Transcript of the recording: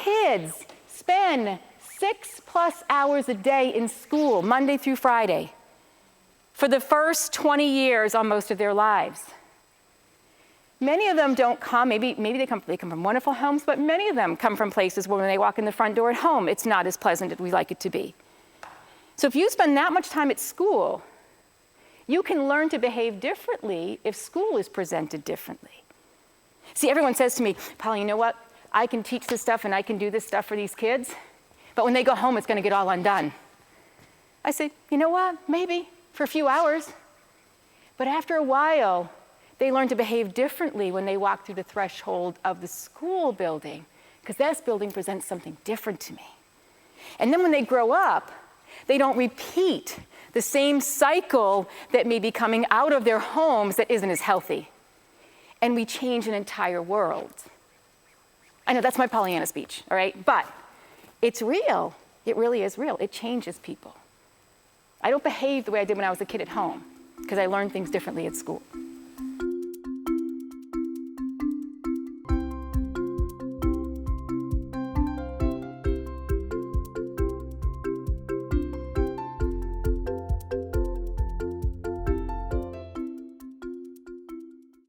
kids spend 6+ hours a day in school, Monday through Friday, for the first 20 years almost of their lives. Many of them don't come, maybe they come from wonderful homes, but many of them come from places where when they walk in the front door at home, it's not as pleasant as we like it to be. So if you spend that much time at school, you can learn to behave differently if school is presented differently. See, everyone says to me, Polly, you know what? I can teach this stuff and I can do this stuff for these kids, but when they go home, it's going to get all undone. I say, you know what? Maybe for a few hours. But after a while, they learn to behave differently when they walk through the threshold of the school building, because this building presents something different to me. And then when they grow up, they don't repeat the same cycle that may be coming out of their homes that isn't as healthy. And we change an entire world. I know that's my Pollyanna speech, all right? But it's real. It really is real. It changes people. I don't behave the way I did when I was a kid at home because I learned things differently at school.